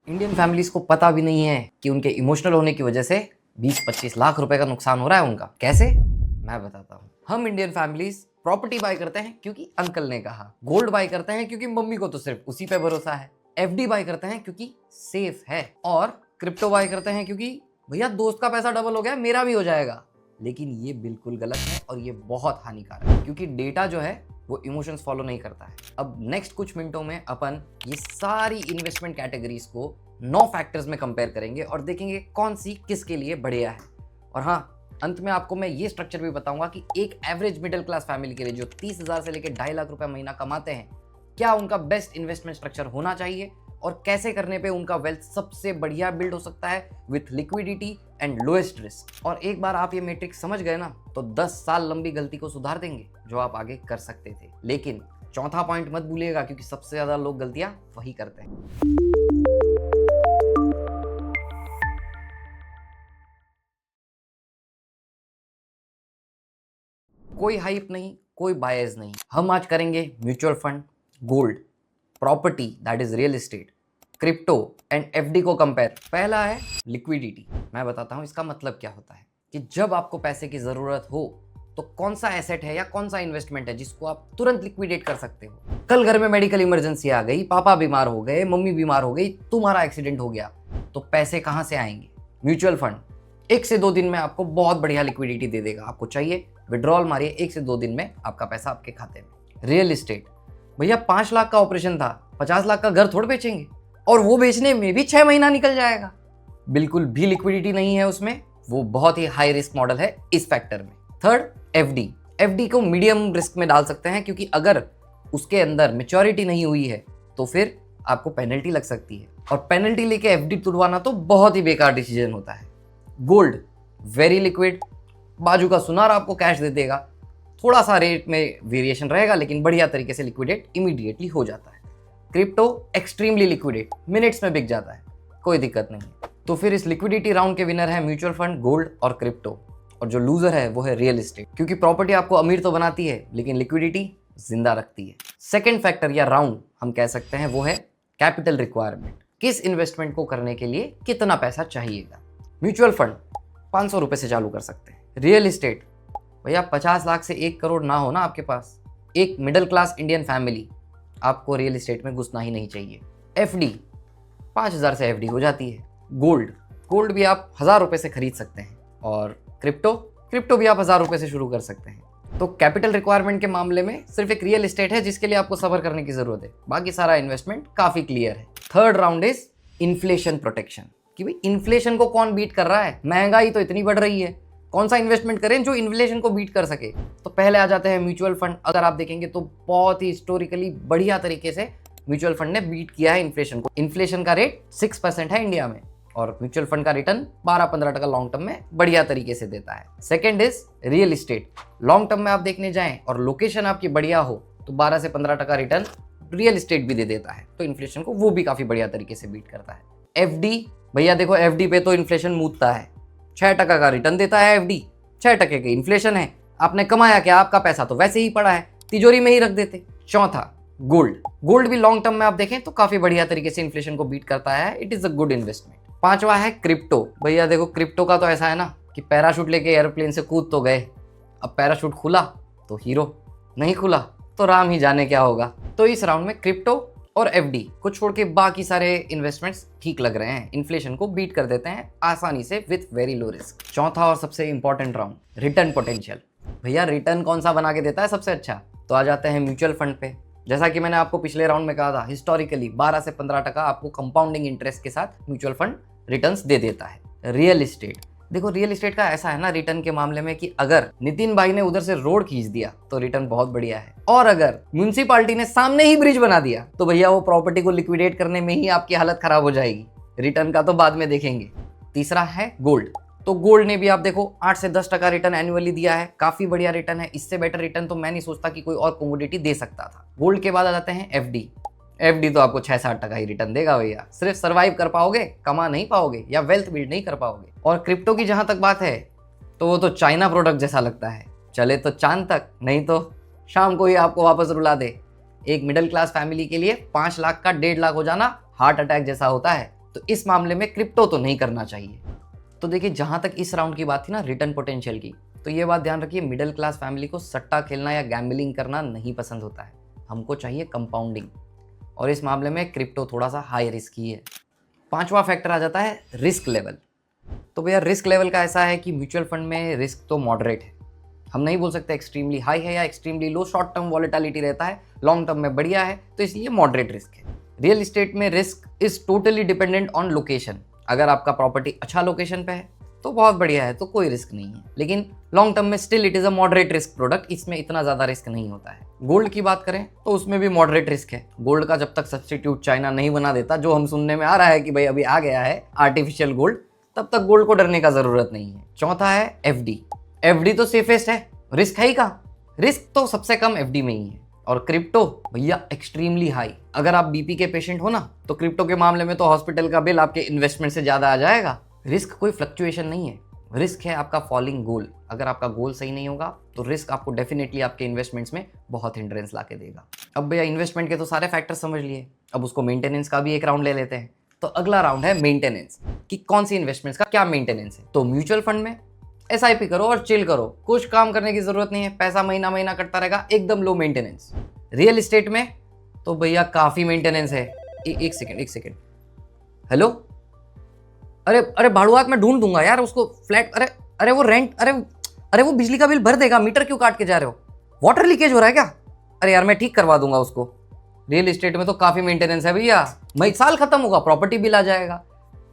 Indian families को पता भी नहीं है कि उनके इमोशनल होने की वजह से 20-25 लाख रुपए का नुकसान हो रहा है उनका। कैसे? मैं बताता हूँ। हम इंडियन फैमिलीज प्रॉपर्टी बाय करते हैं क्योंकि अंकल ने कहा, गोल्ड बाय करते हैं क्योंकि मम्मी को तो सिर्फ उसी पे भरोसा है, एफडी बाय करते हैं क्योंकि सेफ है, और क्रिप्टो बाय करते हैं क्योंकि भैया दोस्त का पैसा डबल हो गया, मेरा भी हो जाएगा। लेकिन ये बिल्कुल गलत है और ये बहुत हानिकारक है, क्योंकि डेटा जो है वो इमोशंस फॉलो नहीं करता है। अब नेक्स्ट कुछ मिनटों में अपन ये सारी इन्वेस्टमेंट कैटेगरीज को 9 फैक्टर्स में कंपेयर करेंगे और देखेंगे कौन सी किसके लिए बढ़िया है। और हाँ, अंत में आपको मैं ये स्ट्रक्चर भी बताऊंगा कि एक एवरेज मिडिल क्लास फैमिली के लिए जो 30,000 से लेकर 2.5 लाख रुपए महीना कमाते हैं, क्या उनका बेस्ट इन्वेस्टमेंट स्ट्रक्चर होना चाहिए और कैसे करने पे उनका वेल्थ सबसे बढ़िया बिल्ड हो सकता है with liquidity and lowest risk. और एक बार आप ये मैट्रिक्स समझ गए ना, तो 10 साल लंबी गलती को सुधार देंगे जो आप आगे कर सकते थे। लेकिन चौथा पॉइंट मत भूलिएगा, क्योंकि सबसे ज्यादा लोग गलतियां वही करते हैं। कोई हाइप नहीं, कोई बायस नहीं। हम आज करेंगे mutual fund, gold, property that is real estate, crypto and FD को कंपेयर। पहला है लिक्विडिटी। मैं बताता हूं इसका मतलब क्या होता है कि जब आपको पैसे की जरूरत हो तो कौन सा एसेट है या कौन सा इन्वेस्टमेंट है जिसको आप तुरंत लिक्विडेट कर सकते हो। कल घर में मेडिकल इमरजेंसी आ गई, पापा बीमार हो गए, मम्मी बीमार हो गई, तुम्हारा एक्सीडेंट हो गया, तो पैसे कहां से आएंगे? म्यूचुअल फंड 1 से 2 दिन में आपको बहुत बढ़िया लिक्विडिटी दे देगा। आपको चाहिए विड्रॉल मारिए, 1 से 2 दिन में आपका पैसा आपके खाते में। रियल एस्टेट, भैया 5 लाख का ऑपरेशन था, 50 लाख का घर थोड़ बेचेंगे, और वो बेचने में भी 6 महीना निकल जाएगा। बिल्कुल भी लिक्विडिटी नहीं है उसमें, वो बहुत ही हाई रिस्क मॉडल है इस फैक्टर में। Third, FD. एफडी को मीडियम रिस्क में डाल सकते हैं, क्योंकि अगर उसके अंदर मैच्योरिटी नहीं हुई है तो फिर आपको पेनल्टी लग सकती है, और पेनल्टी लेके एफडी तुड़वाना तो बहुत ही बेकार डिसीजन होता है। गोल्ड वेरी लिक्विड, बाजू का सुनार आपको कैश दे देगा, थोड़ा सा रेट में वेरिएशन रहेगा लेकिन बढ़िया तरीके से लिक्विडेट इमीडिएटली हो जाता है। क्रिप्टो एक्सट्रीमली लिक्विडेट, मिनट्स में बिक जाता है, कोई दिक्कत नहीं। तो फिर इस लिक्विडिटी राउंड के विनर है म्यूचुअल फंड, गोल्ड और क्रिप्टो, और जो लूजर है वो है रियल एस्टेट, क्योंकि प्रॉपर्टी आपको अमीर तो बनाती है लेकिन लिक्विडिटी जिंदा रखती है। सेकेंड फैक्टर या राउंड हम कह सकते हैं वो है कैपिटल रिक्वायरमेंट। किस इन्वेस्टमेंट को करने के लिए कितना पैसा चाहिएगा? म्यूचुअल फंड 500 रुपए से चालू कर सकते हैं। रियल एस्टेट, भैया 50 लाख से 1 करोड़ ना हो ना आपके पास, एक मिडिल क्लास इंडियन फैमिली, आपको रियल एस्टेट में घुसना ही नहीं चाहिए। एफडी 5,000 से एफडी हो जाती है। गोल्ड भी आप 1,000 रुपए से खरीद सकते हैं, और क्रिप्टो भी आप 1,000 रुपए से शुरू कर सकते हैं। तो कैपिटल रिक्वायरमेंट के मामले में सिर्फ एक रियल एस्टेट है जिसके लिए आपको सब्र करने की जरूरत है, बाकी सारा इन्वेस्टमेंट काफी क्लियर है। Third round is inflation protection, कि भाई इन्फ्लेशन को कौन बीट कर रहा है, महंगाई तो इतनी बढ़ रही है, कौन सा इन्वेस्टमेंट करें जो इन्फ्लेशन को बीट कर सके। तो पहले आ जाते हैं म्यूचुअल फंड। अगर आप देखेंगे तो बहुत ही हिस्टोरिकली बढ़िया तरीके से म्यूचुअल फंड ने बीट किया है इन्फ्लेशन को। इन्फ्लेशन का रेट 6% है इंडिया में, और म्यूचुअल फंड का रिटर्न 12-15% लॉन्ग टर्म में बढ़िया तरीके से देता है। Second is real estate. Long term में आप देखने जाएं और लोकेशन आपकी बढ़िया हो तो 12 से 15% रिटर्न रियल एस्टेट भी दे देता है, तो इन्फ्लेशन को वो भी काफी बढ़िया तरीके से बीट करता है। एफडी, भैया देखो एफडी पे तो इन्फ्लेशन मूतता है, 6% का रिटर्न देता है एफडी, 6% की इन्फ्लेशन है, आपने कमाया क्या? आपका पैसा तो वैसे ही पड़ा है, तिजोरी में ही रख देते। चौथा, गोल्ड भी लॉन्ग टर्म में आप देखें तो काफी बढ़िया तरीके से इन्फ्लेशन को बीट करता है, it is a good investment. पांचवा है क्रिप्टो। भैया देखो क्रिप्टो का तो ऐसा है ना कि पैराशूट लेके एयरप्लेन से कूद तो गए, अब पैराशूट खुला तो हीरो, नहीं खुला तो राम ही जाने क्या होगा। तो इस राउंड में क्रिप्टो और एफडी को छोड़ के बाकी सारे इन्वेस्टमेंट्स ठीक लग रहे हैं, इन्फ्लेशन को बीट कर देते हैं आसानी से विथ वेरी लो रिस्क। चौथा और सबसे इंपॉर्टेंट राउंड, रिटर्न पोटेंशियल। भैया रिटर्न कौन सा बना के देता है सबसे अच्छा? तो आ जाते हैं म्यूचुअल फंड पे। जैसा कि मैंने आपको पिछले राउंड में कहा था, हिस्टोरिकली 12 से 15% आपको कंपाउंडिंग इंटरेस्ट के साथ म्यूचुअल फंड रिटर्न्स दे देता है। रियल एस्टेट, देखो रियल एस्टेट का ऐसा है ना रिटर्न के मामले में कि अगर नितिन भाई ने उधर से रोड खींच दिया तो रिटर्न बहुत बढ़िया है, और अगर म्युनिसिपालिटी ने सामने ही ब्रिज बना दिया तो भैया वो प्रॉपर्टी को लिक्विडेट करने में ही आपकी हालत खराब हो जाएगी। रिटर्न का तो बाद में देखेंगे। तीसरा है गोल्ड। तो गोल्ड ने भी आप देखो 8 से 10% रिटर्न एनुअली दिया है, काफी बढ़िया रिटर्न है। इससे बेटर रिटर्न तो मैं नहीं सोचता कि कोई और कमोडिटी दे सकता था। गोल्ड के बाद आ जाते हैं एफडी तो आपको 6-7% ही रिटर्न देगा भैया, सिर्फ सर्वाइव कर पाओगे, कमा नहीं पाओगे या वेल्थ बिल्ड नहीं कर पाओगे। और क्रिप्टो की जहां तक बात है तो वो तो चाइना प्रोडक्ट जैसा लगता है, चले तो चांद तक, नहीं तो शाम को ही आपको वापस रुला दे। एक मिडिल क्लास फैमिली के लिए 5 लाख का 1.5 लाख हो जाना हार्ट अटैक जैसा होता है, तो इस मामले में क्रिप्टो तो नहीं करना चाहिए। तो देखिए, जहां तक इस राउंड की बात थी ना रिटर्न पोटेंशियल की, तो ये बात ध्यान रखिए, मिडिल क्लास फैमिली को सट्टा खेलना या गैम्बलिंग करना नहीं पसंद होता है। हमको चाहिए कंपाउंडिंग, और इस मामले में क्रिप्टो थोड़ा सा हाई रिस्क ही है। पांचवा फैक्टर आ जाता है रिस्क लेवल। तो भैया रिस्क लेवल का ऐसा है कि म्यूचुअल फंड में रिस्क तो मॉडरेट है, हम नहीं बोल सकते एक्सट्रीमली हाई है या extremely low. Short term volatility रहता है, लॉन्ग टर्म में बढ़िया है, तो इसलिए मॉडरेट रिस्क है। रियल एस्टेट में risk is totally dependent on location. अगर आपका प्रॉपर्टी अच्छा लोकेशन पे है तो बहुत बढ़िया है, तो कोई रिस्क नहीं है, लेकिन लॉन्ग टर्म में still it is a moderate risk product, इसमें इतना ज्यादा रिस्क नहीं होता है। गोल्ड की बात करें तो उसमें भी मॉडरेट रिस्क है। गोल्ड का जब तक सब्स्टिट्यूट चाइना नहीं बना देता, जो हम सुनने में आ रहा है कि भाई अभी आ गया है आर्टिफिशियल गोल्ड, तब तक गोल्ड को डरने का जरूरत नहीं है। चौथा है एफडी। एफडी तो सेफेस्ट है, रिस्क है ही कहाँ, रिस्क तो सबसे कम एफडी में ही है। और क्रिप्टो भैया एक्सट्रीमली हाई। अगर आप बीपी के पेशेंट हो ना, तो क्रिप्टो के मामले में तो हॉस्पिटल का बिल आपके इन्वेस्टमेंट से ज्यादा आ जाएगा। रिस्क कोई फ्लक्चुएशन नहीं है, रिस्क है आपका फॉलिंग गोल। अगर आपका गोल सही नहीं होगा तो रिस्क आपको डेफिनेटली आपके इन्वेस्टमेंट्स में बहुत हिंड्रेंस ला के देगा। अब भैया इन्वेस्टमेंट के तो सारे फैक्टर समझ लिए, अब उसको मेंटेनेंस का भी एक राउंड ले लेते हैं। तो अगला राउंड है मेंटेनेंस, कि कौन सी इन्वेस्टमेंट्स का क्या मेंटेनेंस है। तो म्यूचुअल फंड में एसआईपी करो और चिल करो, कुछ काम करने की जरूरत नहीं है, पैसा महीना महीना कटता रहेगा, एकदम लो मेंटेनेंस। रियल एस्टेट में तो भैया काफी मेंटेनेंस है। एक सेकेंड, हेलो, अरे भाड़ुआत में ढूंढ दूंगा यार उसको फ्लैट। अरे वो रेंट, अरे वो बिजली का बिल भर देगा, मीटर क्यों काट के जा रहे हो, वाटर लीकेज हो रहा है क्या, अरे यार मैं ठीक करवा दूंगा उसको। रियल एस्टेट में तो काफी मेंटेनेंस है भैया, मैं साल खत्म होगा प्रॉपर्टी बिल आ जाएगा,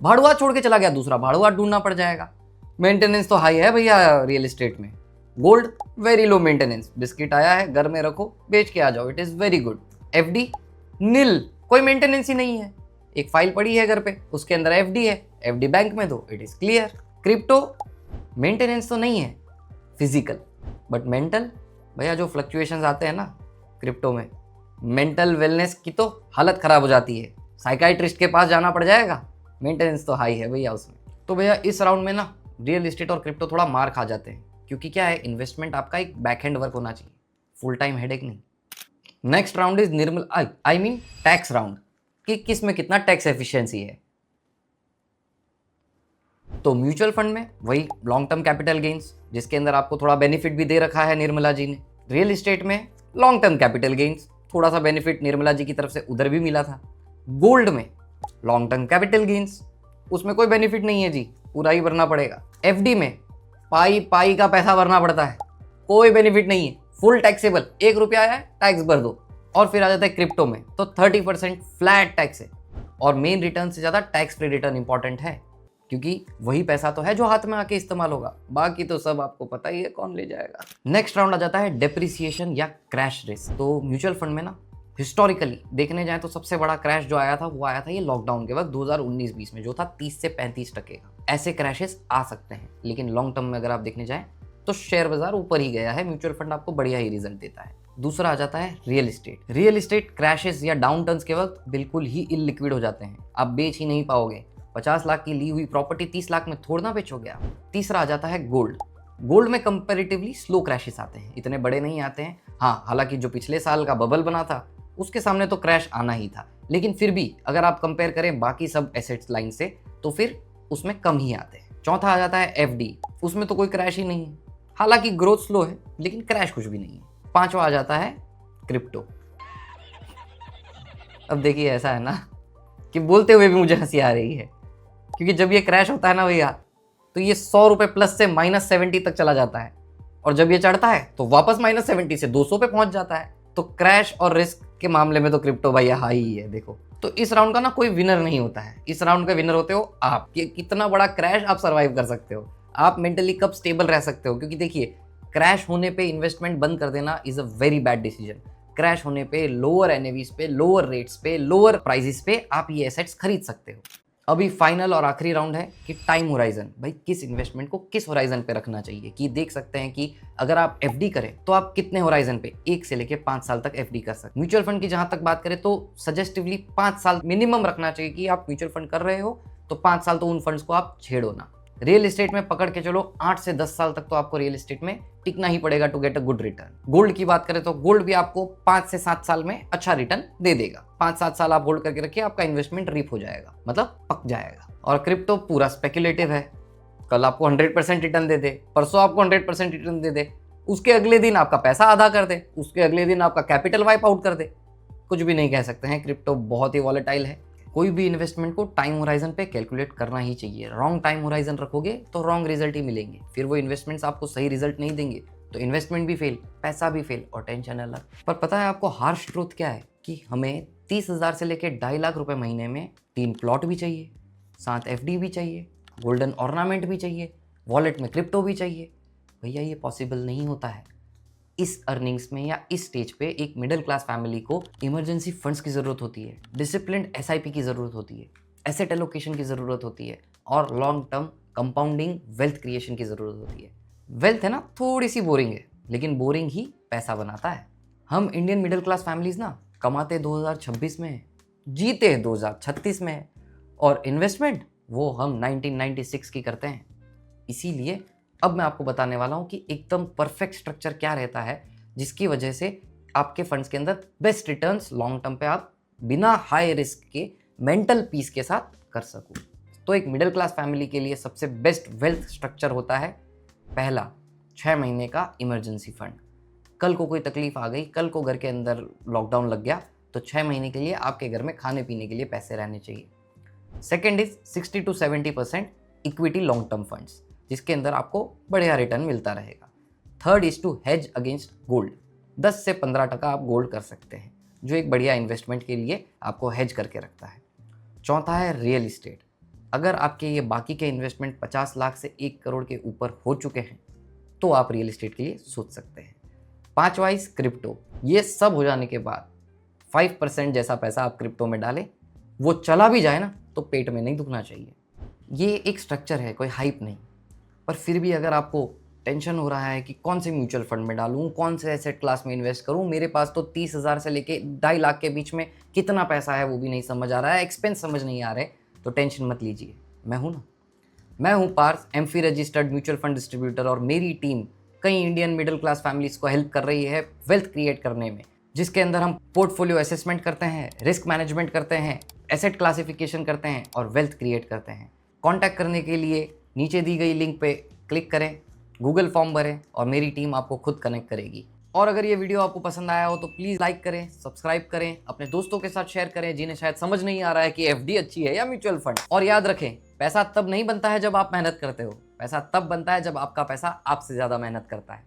भाड़ुआत छोड़ के चला गया दूसरा भाड़ुआत ढूंढना पड़ जाएगा। मेंटेनेंस तो हाई है भैया रियल एस्टेट में। Gold very low maintenance, biscuit आया है घर में रखो बेच के आ जाओ, it is very good. FD nil, कोई मेंटेनेंस ही नहीं है, एक फाइल पड़ी है घर पे, उसके अंदर एफडी है, एफडी बैंक में दो, it is clear. Crypto maintenance तो नहीं है फिजिकल, बट मेंटल, भैया जो फ्लक्चुएशंस आते हैं ना क्रिप्टो में, मेंटल वेलनेस की तो हालत खराब हो जाती है, साइकाइट्रिस्ट के पास जाना पड़ जाएगा। मेंटेनेंस तो हाई है भैया उसमें। तो भैया इस राउंड में ना रियल एस्टेट और क्रिप्टो थोड़ा मार खा जाते हैं, क्योंकि क्या है, इन्वेस्टमेंट आपका एक बैक हैंड वर्क होना चाहिए, फुल टाइम हेडेक नहीं। Next round is Nirmal I mean tax round, कि किस में कितना टैक्स एफिशिएंसी है। तो म्यूचुअल फंड में वही लॉन्ग टर्म कैपिटल गेन्स, जिसके अंदर आपको थोड़ा बेनिफिट भी दे रखा है निर्मला जी ने। रियल एस्टेट में लॉन्ग टर्म कैपिटल गेन्स, थोड़ा सा बेनिफिट निर्मला जी की तरफ से उधर भी मिला था। गोल्ड में लॉन्ग टर्म कैपिटल गेन्स, उसमें कोई बेनिफिट नहीं है जी, पूरा ही भरना पड़ेगा। एफडी में पाई का पैसा भरना पड़ता है, कोई बेनिफिट नहीं है, फुल टैक्सेबल, 1 रुपया आया टैक्स भर दो। और फिर आ जाता है क्रिप्टो में, तो 30% फ्लैट टैक्स है, और मेन रिटर्न से ज्यादा टैक्स फ्री रिटर्न इंपॉर्टेंट है, क्योंकि वही पैसा तो है जो हाथ में आके इस्तेमाल होगा, बाकी तो सब आपको पता ही है कौन ले जाएगा। नेक्स्ट राउंड आ जाता है डेप्रिसिएशन या क्रैश रिस्क। तो म्यूचुअल फंड में ना हिस्टोरिकली देखने जाए तो सबसे बड़ा क्रैश जो आया था वो आया था ये लॉकडाउन के वक्त 2019-20 में, जो था 30 से 35% का। ऐसे क्रैशेस आ सकते हैं, लेकिन लॉन्ग टर्म में अगर आप देखने जाएं तो शेयर बाजार ऊपर ही गया है, म्यूचुअल फंड आपको बढ़िया ही रिजल्ट देता है। दूसरा आ जाता है real estate. Real estate crashes या डाउन टर्न्स के वक्त बिल्कुल ही इलिक्विड हो जाते हैं, आप बेच ही नहीं पाओगे। 50 लाख की ली हुई प्रॉपर्टी 30 लाख में थोड़ा ना बेचोगे आप। तीसरा आ जाता है गोल्ड। गोल्ड में कंपैरेटिवली स्लो क्रैशेस आते हैं, इतने बड़े नहीं आते हैं। हाँ, हालांकि जो पिछले साल का बबल बना था उसके सामने तो क्रैश आना ही था, लेकिन फिर भी अगर आप कंपेयर करें बाकी सब एसेट्स लाइन से तो फिर उसमें कम ही आते हैं। चौथा आ जाता है एफडी, उसमें तो कोई क्रैश ही नहीं है, हालांकि ग्रोथ स्लो है लेकिन क्रैश कुछ भी नहीं है। पांचवा आ जाता है क्रिप्टो। अब देखिए ऐसा है ना कि बोलते हुए भी मुझे हंसी आ रही है, क्योंकि जब ये क्रैश होता है ना भैया, तो ये 100 रुपए प्लस से -70 तक चला जाता है, और जब ये चढ़ता है तो वापस -70 से 200 पे पहुंच जाता है। तो क्रैश और रिस्क के मामले में तो क्रिप्टो भैया हाई ही है। देखो, तो इस राउंड का ना कोई विनर नहीं होता है, इस राउंड का विनर होते हो आप, कि कितना बड़ा क्रैश आप सर्वाइव कर सकते हो, आप मेंटली कब स्टेबल रह सकते हो। क्योंकि देखिए, क्रैश होने पे इन्वेस्टमेंट बंद कर देना is a very bad decision. Crash होने पे लोअर एनएवीज पे, लोअर रेट्स पे, लोअर प्राइसेस पे आप ये एसेट्स खरीद सकते हो। अभी फाइनल और आखिरी राउंड है कि टाइम होराइजन, भाई किस इन्वेस्टमेंट को किस होराइजन पे रखना चाहिए। कि देख सकते हैं कि अगर आप एफडी करें तो आप कितने होराइजन पे, 1 से लेके 5 साल तक एफडी कर सकते हैं। म्यूचुअल फंड की जहां तक बात करें तो सजेस्टिवली 5 साल मिनिमम रखना चाहिए कि आप म्यूचुअल फंड कर रहे हो तो 5 साल तो उन फंड्स को आप छेड़ो ना। रियल एस्टेट में पकड़ के चलो 8 से 10 साल तक तो आपको रियल एस्टेट में टिकना ही पड़ेगा to get a good return. Gold की बात करें तो गोल्ड भी आपको 5 से 7 साल में अच्छा रिटर्न दे देगा। 5-7 साल आप होल्ड करके रखिए, आपका इन्वेस्टमेंट रीप हो जाएगा, मतलब पक जाएगा। और क्रिप्टो पूरा स्पेक्युलेटिव है, कल आपको 100% रिटर्न दे दे, परसों आपको 100% रिटर्न दे दे, उसके अगले दिन आपका पैसा आधा कर दे, उसके अगले दिन आपका कैपिटल वाइप आउट कर दे। कुछ भी नहीं कह सकते हैं, क्रिप्टो बहुत ही वॉलेटाइल है। कोई भी इन्वेस्टमेंट को टाइम होराइजन पे कैलकुलेट करना ही चाहिए। रॉन्ग टाइम होराइजन रखोगे तो रॉन्ग रिजल्ट ही मिलेंगे, फिर वो इन्वेस्टमेंट्स आपको सही रिजल्ट नहीं देंगे, तो इन्वेस्टमेंट भी फेल, पैसा भी फेल और टेंशन अलग। पर पता है आपको हार्श ट्रूथ क्या है कि हमें 30,000 से लेकर 2.5 लाख रुपए महीने में 3 प्लॉट भी चाहिए, साथ एफडी भी चाहिए, गोल्डन ऑर्नामेंट भी चाहिए, वॉलेट में क्रिप्टो भी चाहिए। भैया ये पॉसिबल नहीं होता है। इस अर्निंग्स में या इस स्टेज पे एक मिडिल क्लास फैमिली को इमरजेंसी फंड्स की ज़रूरत होती है, डिसिप्लिन्ड एसआईपी की ज़रूरत होती है, एसेट एलोकेशन की ज़रूरत होती है और long term compounding wealth creation की ज़रूरत होती है। वेल्थ है ना थोड़ी सी बोरिंग है, लेकिन बोरिंग ही पैसा बनाता है। हम इंडियन मिडिल क्लास फैमिलीज ना कमाते 2026 में है, जीते 2036 में है, और इन्वेस्टमेंट वो हम 1996 की करते हैं। इसीलिए अब मैं आपको बताने वाला हूं कि एकदम परफेक्ट स्ट्रक्चर क्या रहता है जिसकी वजह से आपके फंड्स के अंदर बेस्ट रिटर्न्स लॉन्ग टर्म पे आप बिना हाई रिस्क के मेंटल पीस के साथ कर सको। तो एक मिडिल क्लास फैमिली के लिए सबसे बेस्ट वेल्थ स्ट्रक्चर होता है पहला 6 महीने का इमरजेंसी फंड। कल को कोई तकलीफ आ गई, कल को घर के अंदर लॉकडाउन लग गया, तो 6 महीने के लिए आपके घर में खाने पीने के लिए पैसे रहने चाहिए। Second is 60 to 70% equity long term funds, जिसके अंदर आपको बढ़िया रिटर्न मिलता रहेगा। Third is to hedge against gold, 10 से 15% आप गोल्ड कर सकते हैं, जो एक बढ़िया इन्वेस्टमेंट के लिए आपको हेज करके रखता है। चौथा है रियल इस्टेट। अगर आपके ये बाकी के इन्वेस्टमेंट 50 लाख से 1 करोड़ के ऊपर हो चुके हैं तो आप रियल इस्टेट के लिए सोच सकते हैं। पांचवा इज क्रिप्टो। ये सब हो जाने के बाद 5% जैसा पैसा आप क्रिप्टो में डालें, वो चला भी जाए ना तो पेट में नहीं दुखना चाहिए। ये एक स्ट्रक्चर है, कोई हाइप नहीं। पर फिर भी अगर आपको टेंशन हो रहा है कि कौन से म्यूचुअल फंड में डालूं, कौन से एसेट क्लास में इन्वेस्ट करूं, मेरे पास तो 30,000 से लेके 2.5 लाख के बीच में कितना पैसा है वो भी नहीं समझ आ रहा है, एक्सपेंस समझ नहीं आ रहे, तो टेंशन मत लीजिए, मैं हूं ना। मैं हूं Paras, AMFI registered mutual fund distributor, और मेरी टीम कई इंडियन मिडिल क्लास फैमिलीज को हेल्प कर रही है वेल्थ क्रिएट करने में, जिसके अंदर हम पोर्टफोलियो असेसमेंट करते हैं, रिस्क मैनेजमेंट करते हैं, एसेट क्लासिफिकेशन करते हैं और वेल्थ क्रिएट करते हैं। कॉन्टैक्ट करने के लिए नीचे दी गई लिंक पे क्लिक करें, गूगल फॉर्म भरें और मेरी टीम आपको खुद कनेक्ट करेगी। और अगर ये वीडियो आपको पसंद आया हो तो प्लीज़ लाइक करें, सब्सक्राइब करें, अपने दोस्तों के साथ शेयर करें जिन्हें शायद समझ नहीं आ रहा है कि एफडी अच्छी है या म्यूचुअल फंड। और याद रखें, पैसा तब नहीं बनता है जब आप मेहनत करते हो, पैसा तब बनता है जब आपका पैसा आपसे ज़्यादा मेहनत करता है।